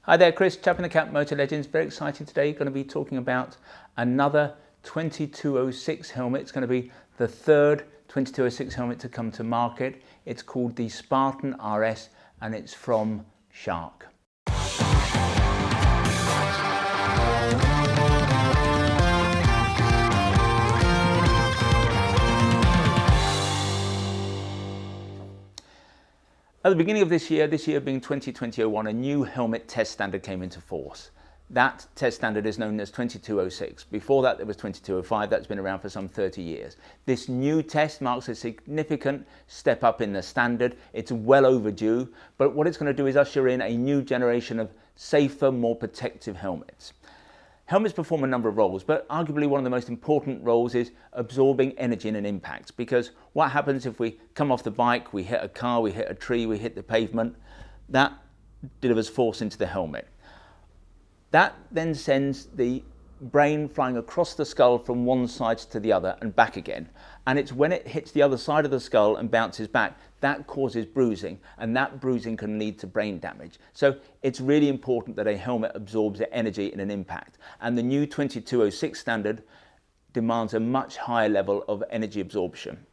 Hi there, Chris, Chap in the Cap, Motolegends. Very exciting today. Going to be talking about another 2206 helmet. It's going to be the third 2206 helmet to come to market. It's called the Spartan RS and it's from Shark. At the beginning of this year being 2020-01, a new helmet test standard came into force. That test standard is known as 2206. Before that, there was 2205. That's been around for some 30 years. This new test marks a significant step up in the standard. It's well overdue, but what it's going to do is usher in a new generation of safer, more protective helmets. Helmets perform a number of roles, but arguably one of the most important roles is absorbing energy in an impact, because what happens if we come off the bike, we hit a car, we hit a tree, we hit the pavement, that delivers force into the helmet. That then sends the brain flying across the skull from one side to the other and back again. And it's when it hits the other side of the skull and bounces back, that causes bruising, and that bruising can lead to brain damage. So it's really important that a helmet absorbs the energy in an impact. And the new 2206 standard demands a much higher level of energy absorption.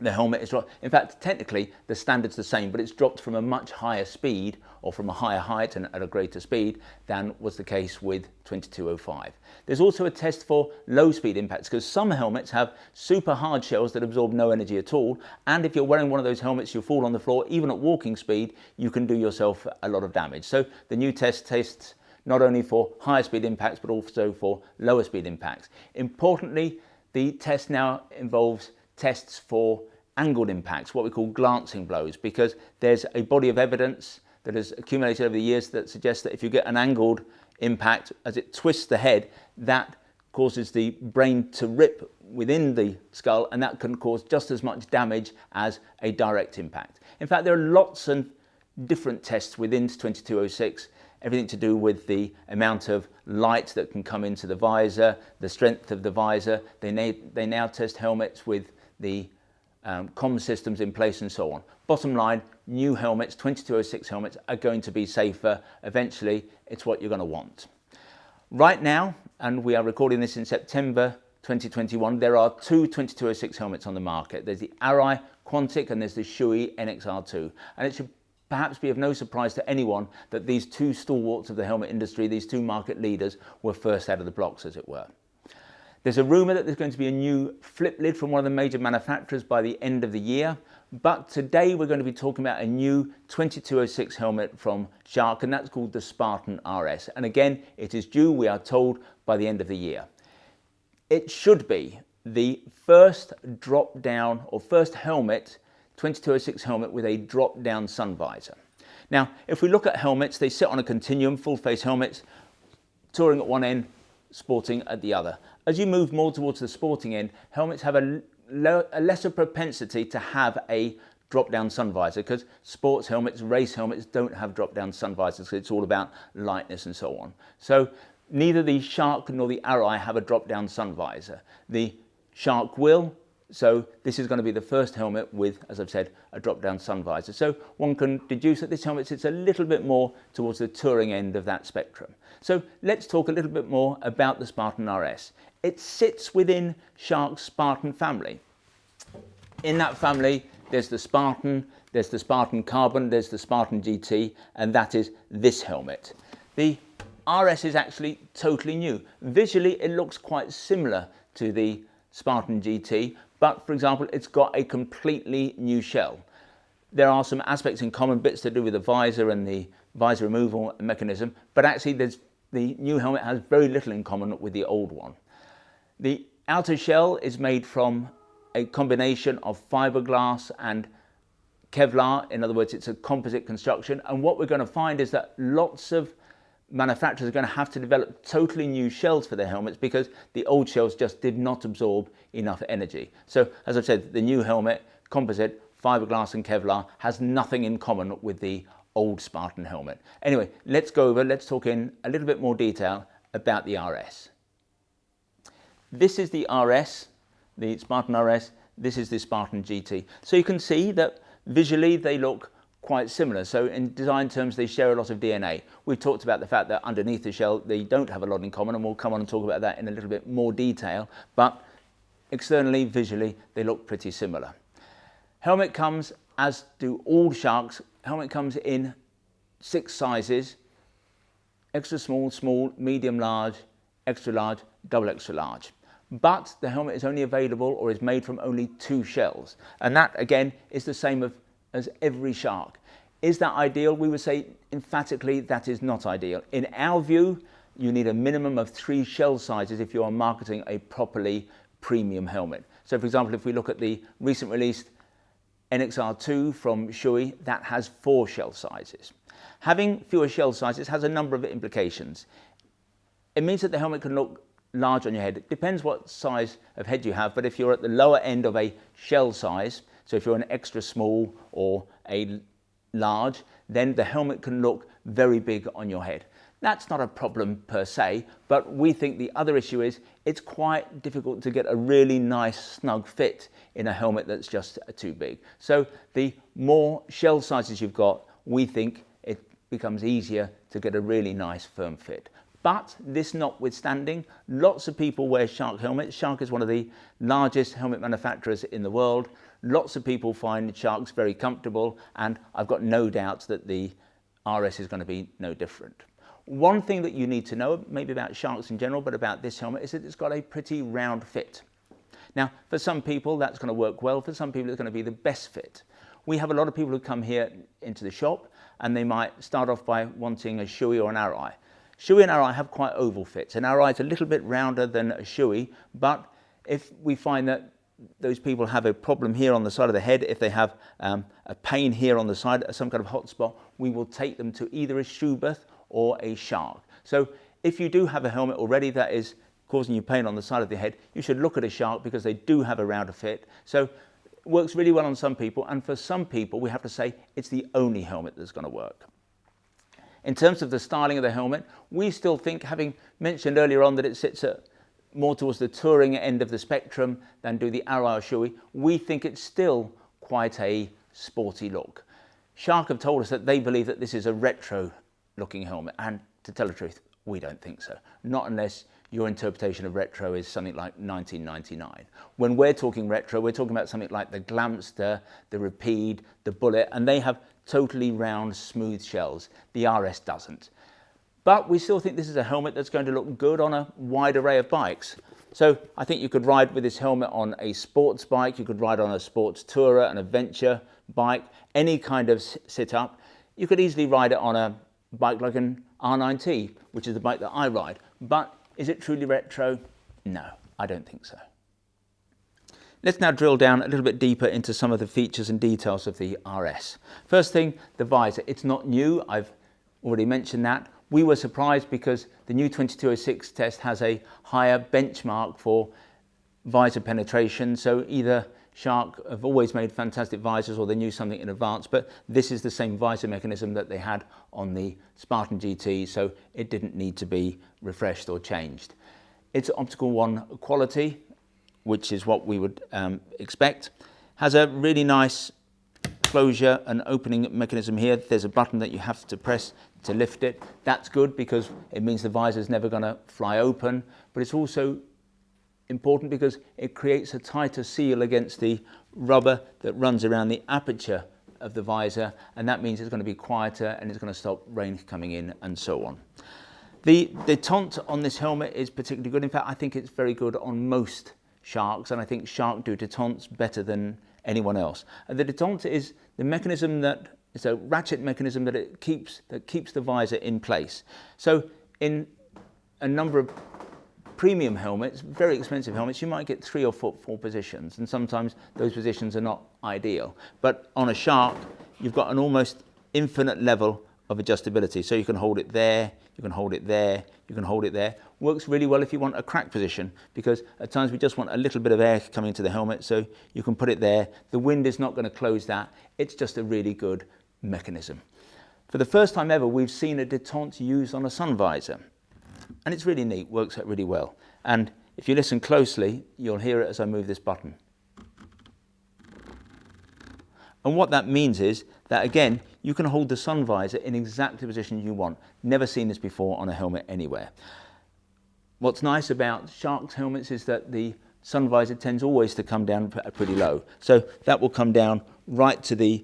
The helmet is dropped. In fact, technically, the standard's the same, but it's dropped from a much higher speed or from a higher height and at a greater speed than was the case with 2205. There's also a test for low speed impacts, because some helmets have super hard shells that absorb no energy at all. And if you're wearing one of those helmets, you fall on the floor, even at walking speed, you can do yourself a lot of damage. So the new test tests not only for higher speed impacts, but also for lower speed impacts. Importantly, the test now involves tests for angled impacts, what we call glancing blows, because there's a body of evidence that has accumulated over the years that suggests that if you get an angled impact as it twists the head, that causes the brain to rip within the skull, and that can cause just as much damage as a direct impact. In fact, there are lots of different tests within 2206, everything to do with the amount of light that can come into the visor, the strength of the visor. They now test helmets with the comm systems in place and so on. Bottom line, new helmets, 2206 helmets, are going to be safer. Eventually, it's what you're going to want. Right now, and we are recording this in September 2021, there are two 2206 helmets on the market. There's the Arai Quantic and there's the Shui NXR2. And it should perhaps be of no surprise to anyone that these two stalwarts of the helmet industry, these two market leaders, were first out of the blocks, as it were. There's a rumour that there's going to be a new flip lid from one of the major manufacturers by the end of the year. But today we're going to be talking about a new 2206 helmet from Shark, and that's called the Spartan RS. And again, it is due, we are told, by the end of the year. It should be the first drop-down or first helmet, 2206 helmet with a drop-down sun visor. Now, if we look at helmets, they sit on a continuum, full-face helmets, touring at one end, sporting at the other. As you move more towards the sporting end, helmets have a lesser propensity to have a drop-down sun visor, because sports helmets, race helmets don't have drop-down sun visors. It's all about lightness and so on. So neither the Shark nor the Arai have a drop-down sun visor. The Shark will, so this is going to be the first helmet with, as I've said, a drop-down sun visor. So one can deduce that this helmet sits a little bit more towards the touring end of that spectrum. So let's talk a little bit more about the Spartan RS. It sits within Shark's Spartan family. In that family, there's the Spartan, there's the Spartan Carbon, there's the Spartan GT, and that is this helmet. The RS is actually totally new. Visually, it looks quite similar to the Spartan GT, but for example, it's got a completely new shell. There are some aspects in common, bits to do with the visor and the visor removal mechanism, but actually the new helmet has very little in common with the old one. The outer shell is made from a combination of fiberglass and Kevlar. In other words, it's a composite construction, and what we're going to find is that lots of manufacturers are going to have to develop totally new shells for their helmets, because the old shells just did not absorb enough energy. So as I've said, the new helmet, composite, fiberglass and Kevlar, has nothing in common with the old Spartan helmet. Anyway, let's talk in a little bit more detail about the RS. This is the RS, the Spartan RS. This is the Spartan GT. So you can see that visually they look quite similar. So in design terms, they share a lot of DNA. We've talked about the fact that underneath the shell, they don't have a lot in common, and we'll come on and talk about that in a little bit more detail. But externally, visually, they look pretty similar. Helmet comes, as do all sharks, helmet comes in 6 sizes: extra small, small, medium large, extra large, double extra large. But the helmet is only available or is made from only 2 shells. And that, again, is the same as every shark. Is that ideal? We would say emphatically that is not ideal. In our view, you need a minimum of 3 shell sizes if you are marketing a properly premium helmet. So for example, if we look at the recent released NXR2 from Shui, that has 4 shell sizes. Having fewer shell sizes has a number of implications. It means that the helmet can look large on your head. It depends what size of head you have, but if you're at the lower end of a shell size, so if you're an extra small or a large, then the helmet can look very big on your head. That's not a problem per se, but we think the other issue is it's quite difficult to get a really nice snug fit in a helmet that's just too big. So the more shell sizes you've got, we think it becomes easier to get a really nice firm fit. But this notwithstanding, lots of people wear Shark helmets. Shark is one of the largest helmet manufacturers in the world. Lots of people find Sharks very comfortable, and I've got no doubts that the RS is going to be no different. One thing that you need to know, maybe about Sharks in general, but about this helmet, is that it's got a pretty round fit. Now, for some people, that's going to work well. For some people, it's going to be the best fit. We have a lot of people who come here into the shop, and they might start off by wanting a Shui or an Arai. Shui and Arai have quite oval fits. An Arai is a little bit rounder than a Shui, but if we find that those people have a problem here on the side of the head, if they have a pain here on the side, some kind of hot spot, we will take them to either a Schuberth or a Shark. So if you do have a helmet already that is causing you pain on the side of the head, you should look at a Shark because they do have a rounder fit. So it works really well on some people, and for some people, we have to say it's the only helmet that's going to work. In terms of the styling of the helmet, we still think, having mentioned earlier on that it sits more towards the touring end of the spectrum than do the Arai or Shui, we think it's still quite a sporty look. Shark have told us that they believe that this is a retro looking helmet, and to tell the truth, we don't think so. Not unless your interpretation of retro is something like 1999. When we're talking retro, we're talking about something like the Glamster, the Rapide, the Bullet, and they have totally round, smooth shells. The RS doesn't. But we still think this is a helmet that's going to look good on a wide array of bikes. So I think you could ride with this helmet on a sports bike, you could ride on a sports tourer, an adventure bike, any kind of sit-up. You could easily ride it on a bike like an R9T, which is the bike that I ride. But is it truly retro? No, I don't think so. Let's now drill down a little bit deeper into some of the features and details of the RS. First thing, the visor. It's not new. I've already mentioned that. We were surprised because the new 2206 test has a higher benchmark for visor penetration. So either Shark have always made fantastic visors or they knew something in advance, but this is the same visor mechanism that they had on the Spartan GT, so it didn't need to be refreshed or changed. It's optical one quality, which is what we would expect. Has a really nice closure and opening mechanism here. There's a button that you have to press to lift it. That's good because it means the visor is never going to fly open, but it's also important because it creates a tighter seal against the rubber that runs around the aperture of the visor, and that means it's going to be quieter and it's going to stop rain coming in and so on. The detente on this helmet is particularly good. In fact, I think it's very good on most Sharks, and I think Shark do detentes better than anyone else. And the detente is the mechanism that it's a ratchet mechanism that keeps the visor in place. So in a number of premium helmets, very expensive helmets, you might get 3 or 4 positions, and sometimes those positions are not ideal. But on a Shark, you've got an almost infinite level of adjustability. So you can hold it there, you can hold it there, you can hold it there. Works really well if you want a crack position, because at times we just want a little bit of air coming into the helmet, so you can put it there. The wind is not going to close that. It's just a really good mechanism. For the first time ever, we've seen a detente used on a sun visor, and it's really neat, works out really well. And if you listen closely, you'll hear it as I move this button. And what that means is that, again, you can hold the sun visor in exactly the position you want. Never seen this before on a helmet anywhere. What's nice about Shark's helmets is that the sun visor tends always to come down pretty low. So that will come down right to the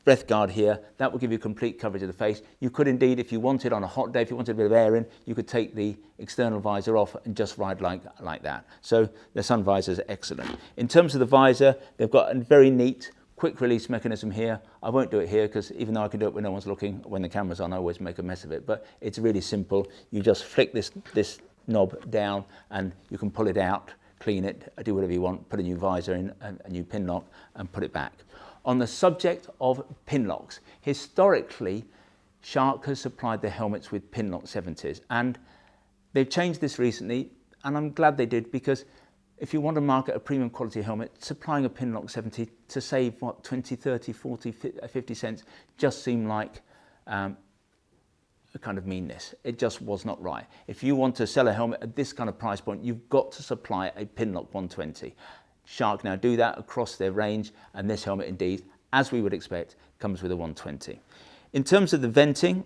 breath guard here. That will give you complete coverage of the face. You could indeed, if you wanted on a hot day, if you wanted a bit of air in, you could take the external visor off and just ride like that. So the sun visor is excellent. In terms of the visor, they've got a very neat quick release mechanism here. I won't do it here because even though I can do it when no one's looking, when the camera's on, I always make a mess of it. But it's really simple. You just flick this knob down and you can pull it out, clean it, do whatever you want, put a new visor in, a new pin lock, and put it back. On the subject of pin locks, historically, Shark has supplied their helmets with pin lock 70s, and they've changed this recently, and I'm glad they did, because if you want to market a premium quality helmet, supplying a pin lock 70 to save, what, 20, 30, 40, 50 cents just seemed like a kind of meanness. It just was not right. If you want to sell a helmet at this kind of price point, you've got to supply a pin lock 120. Shark now do that across their range, and this helmet indeed, as we would expect, comes with a 120. In terms of the venting,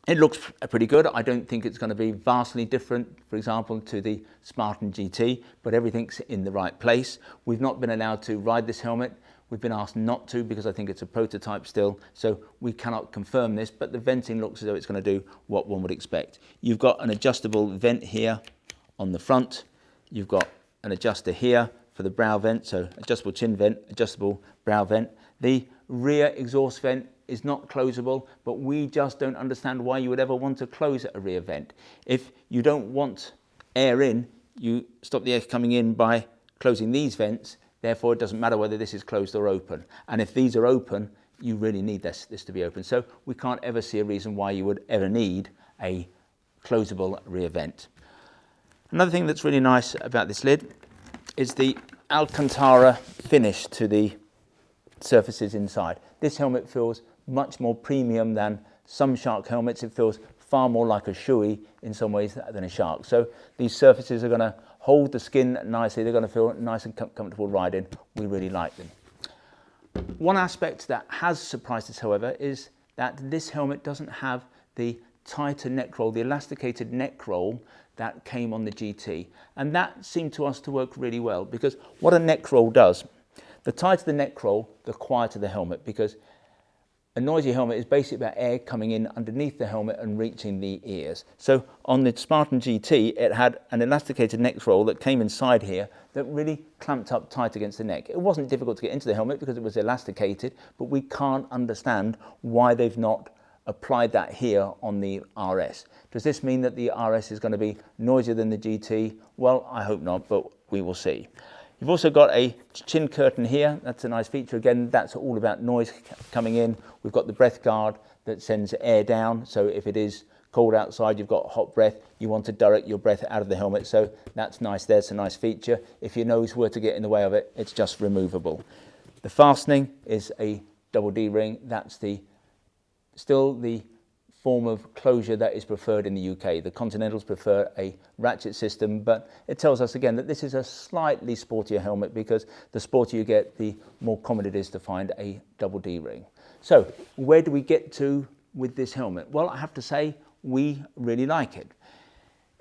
it looks pretty good. I don't think it's going to be vastly different, for example, to the Spartan GT, but everything's in the right place. We've not been allowed to ride this helmet. We've been asked not to because I think it's a prototype still, so we cannot confirm this, but the venting looks as though it's going to do what one would expect. You've got an adjustable vent here on the front. You've got an adjuster here for the brow vent, so adjustable chin vent, adjustable brow vent. The rear exhaust vent is not closable, but we just don't understand why you would ever want to close a rear vent. If you don't want air in, you stop the air coming in by closing these vents. Therefore, it doesn't matter whether this is closed or open. And if these are open, you really need this to be open. So we can't ever see a reason why you would ever need a closable rear vent. Another thing that's really nice about this lid is the Alcantara finish to the surfaces inside. This helmet feels much more premium than some Shark helmets. It feels far more like a shoey in some ways than a Shark. So these surfaces are going to hold the skin nicely. They're going to feel nice and comfortable riding. We really like them. One aspect that has surprised us, however, is that this helmet doesn't have the tighter neck roll, the elasticated neck roll that came on the GT. And that seemed to us to work really well, because what a neck roll does, the tighter the neck roll, the quieter the helmet, because a noisy helmet is basically about air coming in underneath the helmet and reaching the ears. So on the Spartan GT, it had an elasticated neck roll that came inside here that really clamped up tight against the neck. It wasn't difficult to get into the helmet because it was elasticated, but we can't understand why they've not applied that here on the RS. Does this mean that the RS is going to be noisier than the GT? Well, I hope not, but we will see. You've also got a chin curtain here. That's a nice feature. Again, that's all about noise coming in. We've got the breath guard that sends air down. So if it is cold outside, you've got hot breath, you want to direct your breath out of the helmet. So that's nice there. It's a nice feature. If your nose were to get in the way of it, it's just removable. The fastening is a double D ring. That's still the form of closure that is preferred in the UK. The Continentals prefer a ratchet system, but it tells us again that this is a slightly sportier helmet, because the sportier you get, the more common it is to find a double D ring. So where do we get to with this helmet? Well, I have to say we really like it.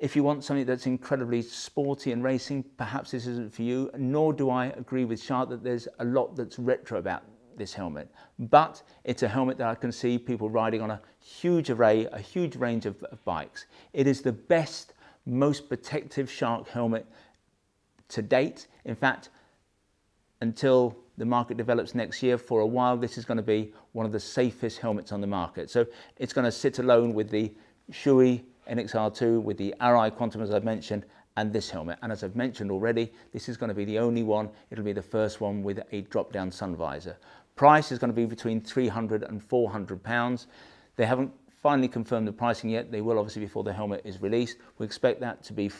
If you want something that's incredibly sporty and racing, perhaps this isn't for you, nor do I agree with Shark that there's a lot that's retro about this helmet, but it's a helmet that I can see people riding on a huge range of bikes. It is the best, most protective Shark helmet to date. In fact, until the market develops next year, for a while, this is going to be one of the safest helmets on the market. So it's going to sit alone with the Shoei NXR2, with the Arai Quantum, as I've mentioned, and this helmet. And as I've mentioned already, this is going to be the only one. It'll be the first one with a drop-down sun visor. Price is going to be between £300 and £400. They haven't finally confirmed the pricing yet. They will obviously before the helmet is released. We expect that to be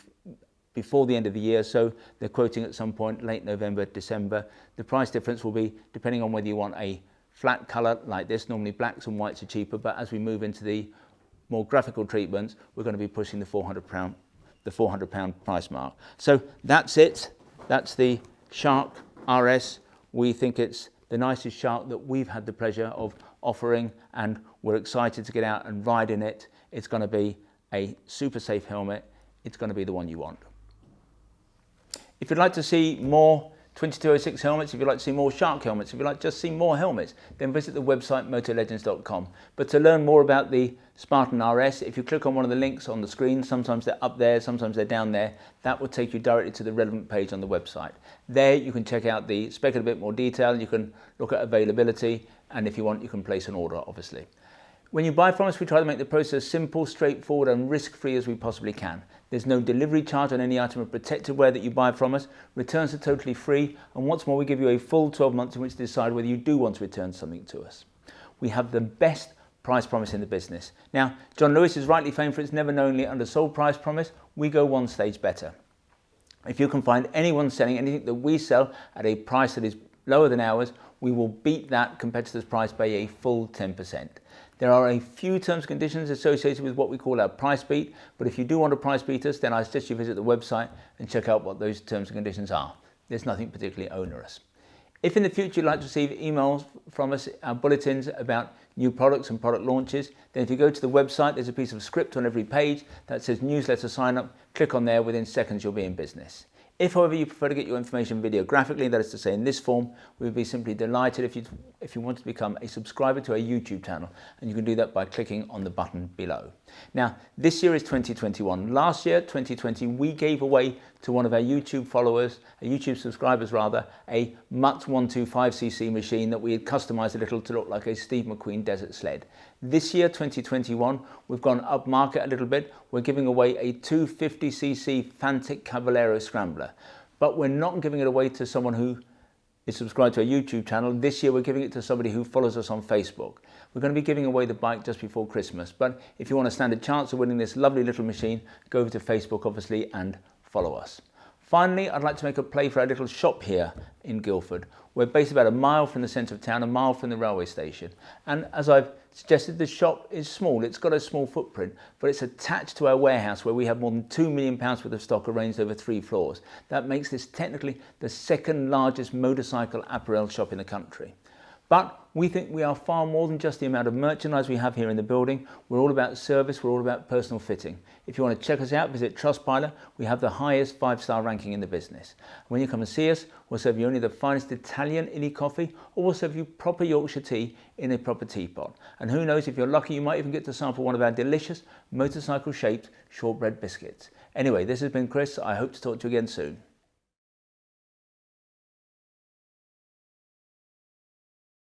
before the end of the year, so they're quoting at some point late November, December. The price difference will be depending on whether you want a flat colour like this. Normally blacks and whites are cheaper, but as we move into the more graphical treatments, we're going to be pushing the £400 price mark. So that's it. That's the Shark RS. We think it's the nicest Shark that we've had the pleasure of offering, and we're excited to get out and ride in it. It's going to be a super safe helmet. It's going to be the one you want. If you'd like to see more 2206 helmets, if you'd like to see more Shark helmets, if you'd like to just see more helmets, then visit the website motolegends.com. But to learn more about the Spartan RS, if you click on one of the links on the screen, sometimes they're up there, sometimes they're down there, that will take you directly to the relevant page on the website. There you can check out the spec in a bit more detail, you can look at availability, and if you want, you can place an order, obviously. When you buy from us, we try to make the process simple, straightforward and risk-free as we possibly can. There's no delivery charge on any item of protected wear that you buy from us. Returns are totally free, and once more we give you a full 12 months in which to decide whether you do want to return something to us. We have the best price promise in the business. Now, John Lewis is rightly famed for its never knowingly undersold price promise. We go one stage better. If you can find anyone selling anything that we sell at a price that is lower than ours, we will beat that competitor's price by a full 10%. There are a few terms and conditions associated with what we call our price beat, but if you do want to price beat us, then I suggest you visit the website and check out what those terms and conditions are. There's nothing particularly onerous. If in the future you'd like to receive emails from us, our bulletins about new products and product launches, then if you go to the website, there's a piece of script on every page that says newsletter sign up. Click on there, within seconds you'll be in business. If, however, you prefer to get your information videographically, that is to say in this form, we would be simply delighted if you want to become a subscriber to our YouTube channel, and you can do that by clicking on the button below. Now, this year is 2021. Last year, 2020, we gave away to one of our YouTube followers, YouTube subscribers rather, a Mutt 125cc machine that we had customized a little to look like a Steve McQueen desert sled. This year, 2021, we've gone up market a little bit. We're giving away a 250cc Fantic Caballero Scrambler, but we're not giving it away to someone who is subscribed to our YouTube channel. This year, we're giving it to somebody who follows us on Facebook. We're going to be giving away the bike just before Christmas, but if you want to stand a chance of winning this lovely little machine, go over to Facebook, obviously, and follow us. Finally, I'd like to make a play for our little shop here in Guildford. We're based about a mile from the centre of town, a mile from the railway station. And as I've suggested, the shop is small. It's got a small footprint, but it's attached to our warehouse where we have more than £2 million worth of stock arranged over 3 floors. That makes this technically the second largest motorcycle apparel shop in the country. But we think we are far more than just the amount of merchandise we have here in the building. We're all about service, we're all about personal fitting. If you want to check us out, visit Trustpilot. We have the highest 5-star ranking in the business. When you come and see us, we'll serve you only the finest Italian illy coffee, or we'll serve you proper Yorkshire tea in a proper teapot. And who knows, if you're lucky, you might even get to sample one of our delicious motorcycle-shaped shortbread biscuits. Anyway, this has been Chris. I hope to talk to you again soon.